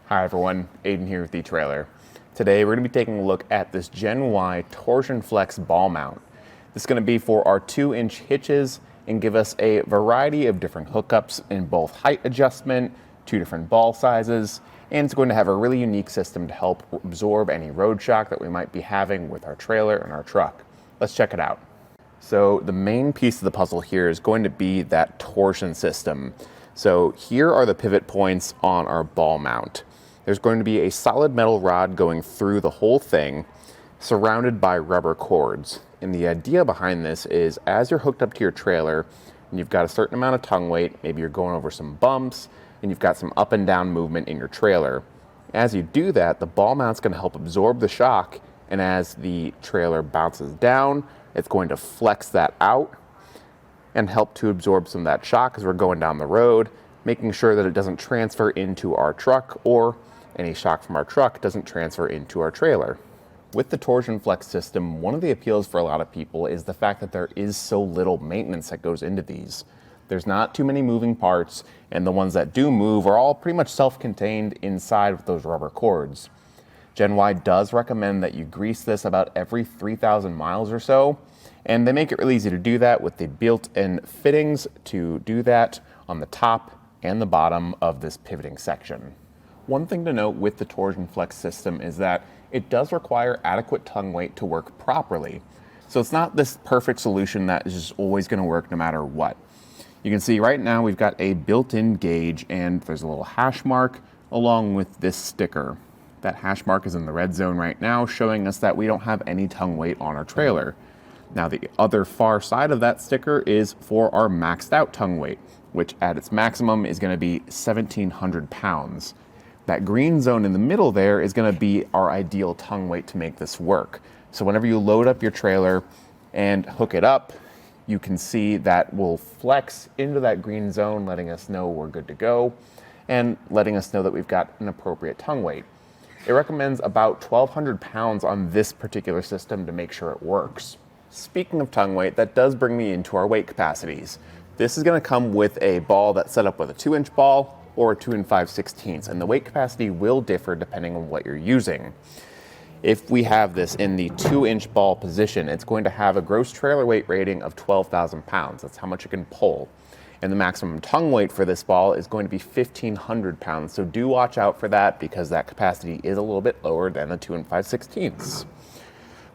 Hi everyone, Aiden here with etrailer. Today we're going to be taking a look at this Gen-Y Torsion-Flex Ball Mount. This is going to be for our 2-inch hitches and give us a variety of different hookups in both height adjustment, 2 different ball sizes, and it's going to have a really unique system to help absorb any road shock that we might be having with our trailer and our truck. Let's check it out. So the main piece of the puzzle here is going to be that torsion system. So here are the pivot points on our ball mount. There's going to be a solid metal rod going through the whole thing, surrounded by rubber cords. And the idea behind this is as you're hooked up to your trailer and you've got a certain amount of tongue weight, maybe you're going over some bumps and you've got some up and down movement in your trailer. As you do that, the ball mount's going to help absorb the shock, and as the trailer bounces down, it's going to flex that out and help to absorb some of that shock as we're going down the road, making sure that it doesn't transfer into our truck or any shock from our truck doesn't transfer into our trailer. With the torsion flex system, one of the appeals for a lot of people is the fact that there is so little maintenance that goes into these. There's not too many moving parts, and the ones that do move are all pretty much self-contained inside of those rubber cords. Gen-Y does recommend that you grease this about every 3,000 miles or so, and they make it really easy to do that with the built-in fittings to do that on the top and the bottom of this pivoting section. One thing to note with the torsion flex system is that it does require adequate tongue weight to work properly. So it's not this perfect solution that is just always going to work no matter what. You can see right now we've got a built-in gauge and there's a little hash mark along with this sticker. That hash mark is in the red zone right now, showing us that we don't have any tongue weight on our trailer. Now the other far side of that sticker is for our maxed out tongue weight, which at its maximum is going to be 1,700 pounds. That green zone in the middle there is going to be our ideal tongue weight to make this work. So whenever you load up your trailer and hook it up, you can see that will flex into that green zone, letting us know we're good to go and letting us know that we've got an appropriate tongue weight. It recommends about 1,200 pounds on this particular system to make sure it works. Speaking of tongue weight, that does bring me into our weight capacities. This is going to come with a ball that's set up with a 2-inch ball or a 2 5/16, and the weight capacity will differ depending on what you're using. If we have this in the 2-inch ball position, it's going to have a gross trailer weight rating of 12,000 pounds. That's how much it can pull. And the maximum tongue weight for this ball is going to be 1,500 pounds. So do watch out for that because that capacity is a little bit lower than the 2 5/16.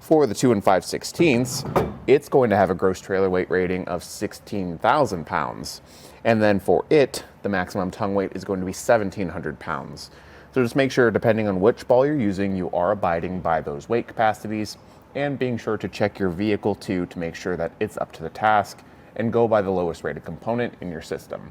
For the 2 5/16, it's going to have a gross trailer weight rating of 16,000 pounds. And then for it, the maximum tongue weight is going to be 1,700 pounds. So just make sure, depending on which ball you're using, you are abiding by those weight capacities and being sure to check your vehicle too to make sure that it's up to the task and go by the lowest rated component in your system.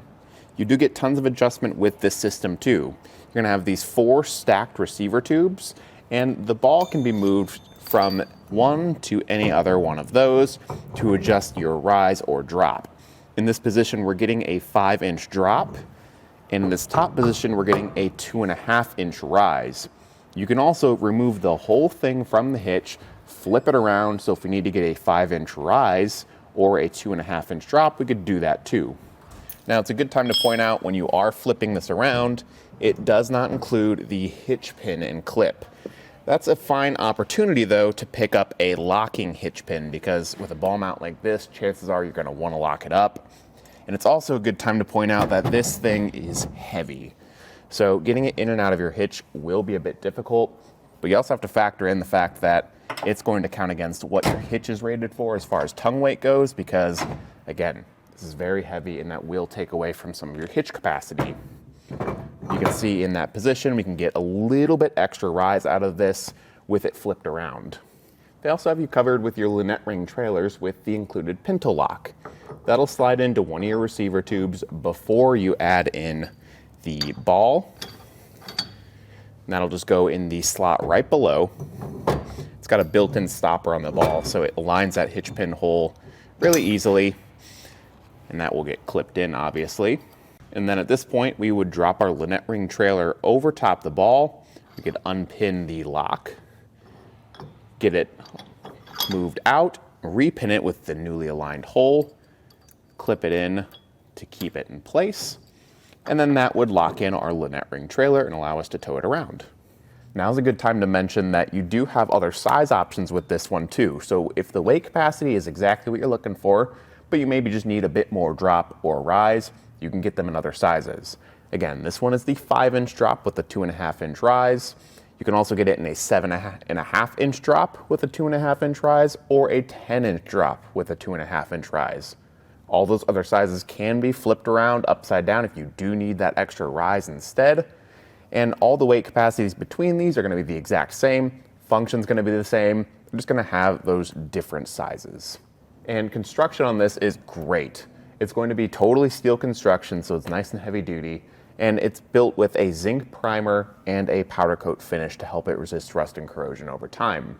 You do get tons of adjustment with this system too. You're going to have these 4 stacked receiver tubes, and the ball can be moved from one to any other one of those to adjust your rise or drop. In this position, we're getting a 5-inch drop, and in this top position, we're getting a 2.5-inch rise. You can also remove the whole thing from the hitch, flip it around, so if we need to get a 5-inch rise or a 2.5-inch drop, we could do that too. Now, it's a good time to point out when you are flipping this around, it does not include the hitch pin and clip. That's a fine opportunity, though, to pick up a locking hitch pin because with a ball mount like this, chances are you're going to want to lock it up. And it's also a good time to point out that this thing is heavy. So getting it in and out of your hitch will be a bit difficult, but you also have to factor in the fact that it's going to count against what your hitch is rated for as far as tongue weight goes because, again, this is very heavy and that will take away from some of your hitch capacity. You can see in that position, we can get a little bit extra rise out of this with it flipped around. They also have you covered with your Lynette ring trailers with the included pinto lock. That'll slide into one of your receiver tubes before you add in the ball. And that'll just go in the slot right below. It's got a built-in stopper on the ball, so it aligns that hitch pin hole really easily. And that will get clipped in, obviously. And then at this point, we would drop our Lynette ring trailer over top the ball. We could unpin the lock, get it moved out, repin it with the newly aligned hole, clip it in to keep it in place. and then that would lock in our Lynette ring trailer and allow us to tow it around. Now's a good time to mention that you do have other size options with this one too. So if the weight capacity is exactly what you're looking for, but you maybe just need a bit more drop or rise, you can get them in other sizes. Again, this one is the 5-inch drop with a 2.5-inch rise. You can also get it in a 7.5-inch drop with a 2.5-inch rise, or a 10-inch drop with a 2.5-inch rise. All those other sizes can be flipped around upside down if you do need that extra rise instead. And all the weight capacities between these are going to be the exact same. Function's going to be the same. They're just going to have those different sizes. And construction on this is great. It's going to be totally steel construction, so it's nice and heavy duty. And it's built with a zinc primer and a powder coat finish to help it resist rust and corrosion over time.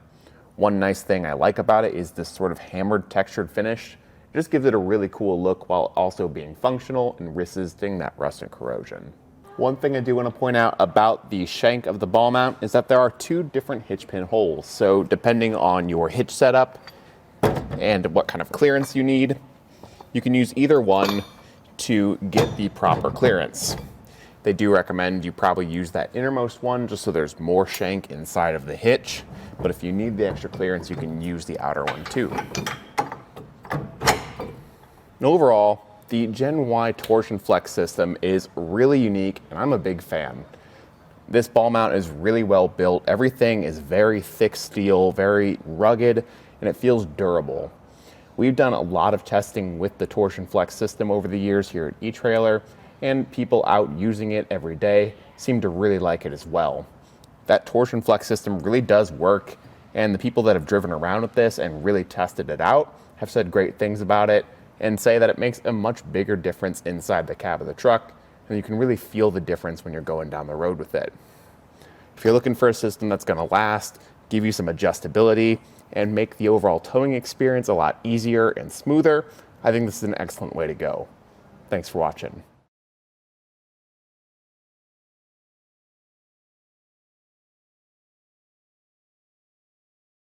One nice thing I like about it is this sort of hammered textured finish. It just gives it a really cool look while also being functional and resisting that rust and corrosion. One thing I do want to point out about the shank of the ball mount is that there are 2 different hitch pin holes. So depending on your hitch setup and what kind of clearance you need, you can use either one to get the proper clearance. They do recommend you probably use that innermost one just so there's more shank inside of the hitch. But if you need the extra clearance, you can use the outer one too. And overall, the Gen-Y Torsion-Flex system is really unique, and I'm a big fan. This ball mount is really well built. Everything is very thick steel, very rugged, and it feels durable. We've done a lot of testing with the Torsion-Flex system over the years here at etrailer, and people out using it every day seem to really like it as well. That Torsion-Flex system really does work, and the people that have driven around with this and really tested it out have said great things about it, and say that it makes a much bigger difference inside the cab of the truck, and you can really feel the difference when you're going down the road with it. If you're looking for a system that's going to last, give you some adjustability, and make the overall towing experience a lot easier and smoother, I think this is an excellent way to go. Thanks for watching.